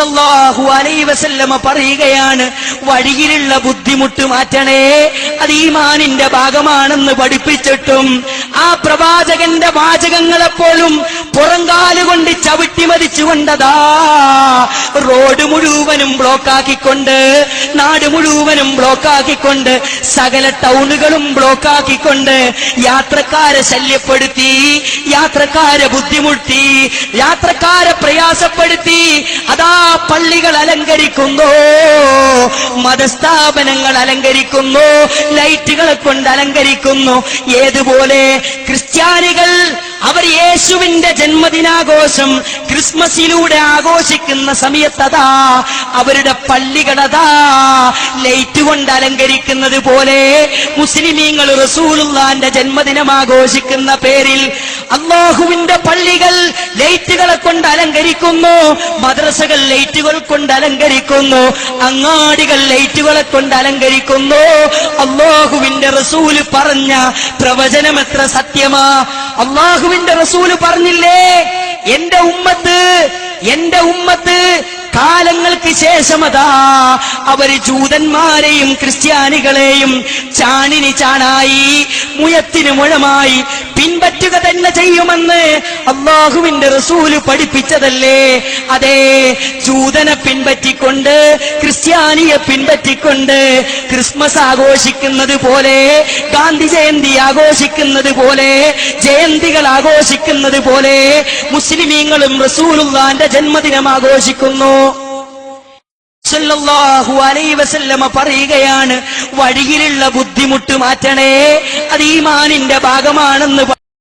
സല്ലല്ലാഹു അലൈഹി വസല്ലമ പറയുകയാണ്, വഴിയിലുള്ള ബുദ്ധിമുട്ട് മാറ്റണേ, അത് ഈമാനിന്റെ ഭാഗമാണെന്ന് പഠിപ്പിച്ചിട്ടും ആ പ്രവാചകന്റെ വാചകങ്ങളെപ്പോലും പുറങ്കാലുകൊണ്ട് ചവിട്ടി മതിച്ചുകൊണ്ടതാ റോഡ് മുഴുവനും ബ്ലോക്കാക്കിക്കൊണ്ട്, നാട് മുഴുവനും ബ്ലോക്കാക്കിക്കൊണ്ട്, സകല ടൗണുകളും ബ്ലോക്കാക്കിക്കൊണ്ട് യാത്രക്കാരെ ശല്യപ്പെടുത്തി, യാത്രക്കാരെ ബുദ്ധിമുട്ടി, യാത്രക്കാരെ പ്രയാസപ്പെടുത്തി. അതാ പള്ളികൾ അലങ്കരിക്കുന്നു, മതസ്ഥാപനങ്ങൾ അലങ്കരിക്കുന്നു, ലൈറ്റുകളെ കൊണ്ട് അലങ്കരിക്കുന്നു. ഏതുപോലെ ക്രിസ്ത്യാനികൾ അവർ യേശുവിന്റെ ജന്മദിനാഘോഷം ക്രിസ്മസിലൂടെ ആഘോഷിക്കുന്ന സമയത്തതാ അവരുടെ പള്ളികളതാ ലൈറ്റ് കൊണ്ട് അലങ്കരിക്കുന്നത് പോലെ മുസ്ലിമീങ്ങൾ റസൂലുള്ളാഹിന്റെ ജന്മദിനം ആഘോഷിക്കുന്ന പേരിൽ അല്ലാഹുവിന്റെ പള്ളികൾ ലൈറ്റുകളെ കൊണ്ട് അലങ്കരിക്കുന്നു, മദ്രസകൾ ലൈറ്റുകൾ കൊണ്ട് അലങ്കരിക്കുന്നു, അങ്ങാടികൾ ലൈറ്റുകളെ കൊണ്ട് അലങ്കരിക്കുന്നു. അല്ലാഹുവിന്റെ റസൂല് പറഞ്ഞ പ്രവചനം എത്ര സത്യമാ! അല്ലാഹുവിന്റെ റസൂല് പറഞ്ഞില്ലേ, എന്റെ ഉമ്മത്ത് കാലങ്ങൾക്ക് ശേഷമതാ അവര് ജൂതന്മാരെയും ക്രിസ്ത്യാനികളെയും ചാണിന് ചാണായി മുഴത്തിന് മുഴമായി പിൻപറ്റുക തന്നെ ചെയ്യുമെന്ന് അല്ലാഹുവിന്റെ റസൂല് പഠിപ്പിച്ചതല്ലേ? അതെ, ജൂതനെ പിൻപറ്റിക്കൊണ്ട്, ക്രിസ്ത്യാനിയെ പിൻപറ്റിക്കൊണ്ട് ക്രിസ്മസ് ആഘോഷിക്കുന്നത് പോലെ, ഗാന്ധി ജയന്തി ആഘോഷിക്കുന്നത് പോലെ, ജയന്തികൾ ആഘോഷിക്കുന്നത് പോലെ മുസ്ലിമീങ്ങളും റസൂലുള്ളാഹിന്റെ ജന്മദിനം ആഘോഷിക്കുന്നു. സല്ലല്ലാഹു അലൈഹി വസല്ലമ പറയുകയാണ്, വഴിയിലുള്ള ബുദ്ധിമുട്ട് മാറ്റണേ, അത് ഈമാനിന്റെ ഭാഗമാണെന്ന്